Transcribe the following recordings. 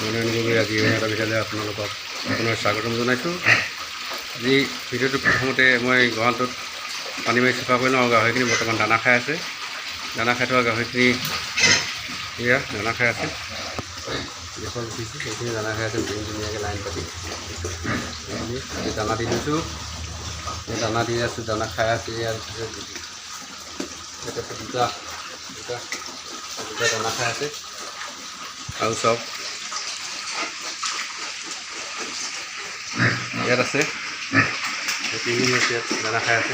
মনোৰঞ্জনলৈ আজি এটা ভিডিঅ'লৈ আপোনালোকক পুনৰ স্বাগতম জনাইছোঁ। আজি ভিডিঅ'টো প্ৰথমতে মই গঁৰালটোত পানী মাৰি চাফা কৰি লওঁ। গাহৰিখিনি বৰ্তমান দানা খাই আছে। দানা খাই থকা গাহৰিখিনি এয়া দানা খাই আছে। দেখুৱাই উঠিছোঁ সেইখিনি দানা খাই আছে। ধুনীয়াকৈ লাইন পাতি দানা দি দিছোঁ। দানা দি আছোঁ, দানা খাই আছে। ইয়াৰ দুটা দানা খাই আছে আৰু চব ইয়াত আছে। দানা খাই আছে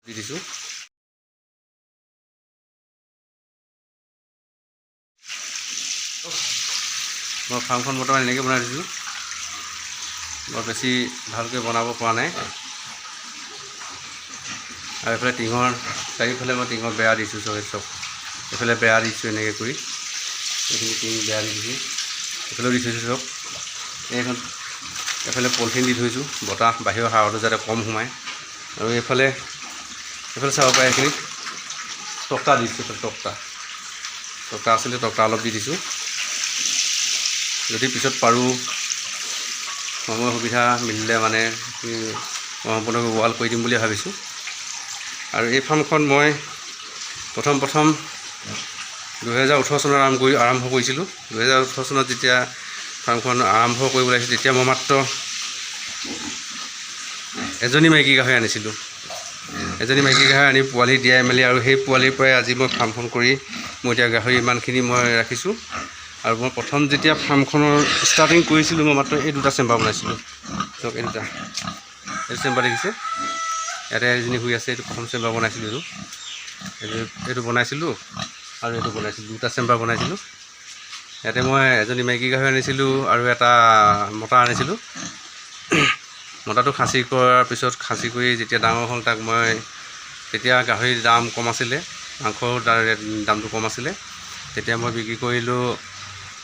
দি দিছোঁ। মই ফাৰ্মখন বৰ্তমান এনেকৈ বনাই দিছোঁ। বৰ বেছি ভালকৈ বনাব পৰা নাই। আৰু এইফালে টিঙৰ চাৰিওফালে মই টিঙৰ বেৰা দিছোঁ। চব এইফালে বেৰা দিছোঁ এনেকৈ কৰি। এইখিনি টিং বেৰা দি দিছোঁ। এইফালেও দি থৈছোঁ চব। এইখন এইফালে পলিথিন দি থৈছোঁ, বতাহ বাহিৰৰ হাৱাটো যাতে কম সোমায়। আৰু এইফালে চাব পাৰে এইখিনিত টক্টা দিছোঁ। টক্টা আছিলে, টক্টা অলপ দি দিছোঁ। যদি পিছত পাৰোঁ সময় সুবিধা মিলিলে মানে মই সম্পূৰ্ণকৈ ৱাল কৰি দিম বুলি ভাবিছোঁ। আৰু এই ফাৰ্মখন মই প্ৰথম 2018 চনত আৰম্ভ কৰিছিলোঁ। 2018 চনত যেতিয়া ফাৰ্মখন আৰম্ভ কৰিব লাগিছিল, তেতিয়া মই মাত্ৰ এজনী মাইকী গাহৰি আনিছিলোঁ। এজনী মাইকী গাহৰি আনি পোৱালি দিয়াই মেলি আৰু সেই পোৱালিৰ পৰাই আজি মই ফাৰ্মখন কৰি মই এতিয়া গাহৰি ইমানখিনি মই ৰাখিছোঁ। আৰু মই প্ৰথম যেতিয়া ফাৰ্মখনৰ ষ্টাৰ্টিং কৰিছিলোঁ, মই মাত্ৰ এই দুটা চেম্বাৰ বনাইছিলোঁ। ধৰক এই দুটা, এইটো চেম্বাৰ দেখিছে, ইয়াতে এজনী শুই আছে। এইটো প্ৰথম চেম্বাৰ বনাইছিলোঁ। এইটো বনাইছিলোঁ আৰু এইটো বনাইছিলোঁ। দুটা চেম্বাৰ বনাইছিলোঁ। ইয়াতে মই এজনী মাইকী গাহৰি আনিছিলোঁ আৰু এটা মতা আনিছিলোঁ। মতাটো খাচী কৰাৰ পিছত খাচী কৰি যেতিয়া ডাঙৰ হ'ল, তাক মই তেতিয়া গাহৰিৰ দাম কম আছিলে, মাংসৰ দামটো কম আছিলে। তেতিয়া মই বিক্ৰী কৰিলোঁ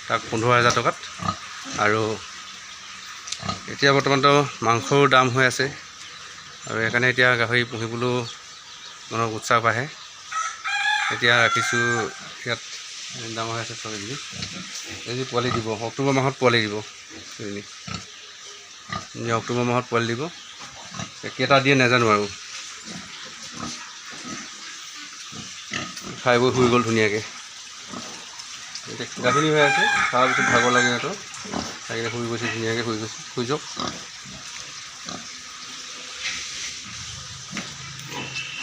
তাক 15,000 টকাত। আৰু এতিয়া বৰ্তমানতো মাংসৰ দাম হৈ আছে। আৰু সেইকাৰণে এতিয়া গাহৰি পুহিবলৈও মনৰ উৎসাহ বাঢ়ে। এতিয়া ৰাখিছোঁ ইয়াত ডাঙৰ হৈ আছে। এজনী পোৱালি দিব অক্টোবৰ মাহত, পোৱালি দিব এজনী। অক্টোবৰ মাহত পোৱালি দিব। কেইটা দিয়ে নাজানো আৰু। খাই বৈ শুই গ'ল ধুনীয়াকৈ। এতিয়া গাভিনী হৈ আছে। তাৰপিছত ভাগৰ লাগে সিহঁতৰ, থাকিলে শুই গৈছে ধুনীয়াকৈ। শুই যাওক।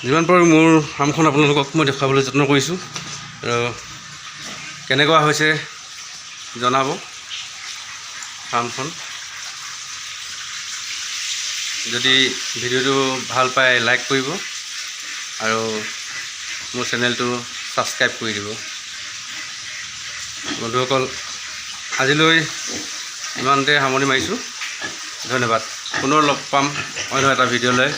যিমান পাৰোঁ মোৰ ফাৰ্মখন আপোনালোকক মই দেখুৱাবলৈ যত্ন কৰিছোঁ। আৰু কেনেকুৱা হৈছে জনাব ফাৰ্মখন। যদি ভিডিঅ'টো ভাল পায় লাইক কৰিব আৰু মোৰ চেনেলটো ছাবস্ক্ৰাইব কৰি দিব। বন্ধুসকল, আজিলৈ ইমানতে সামৰণি মাৰিছোঁ। ধন্যবাদ। পুনৰ লগ পাম অন্য এটা ভিডিঅ'লৈ।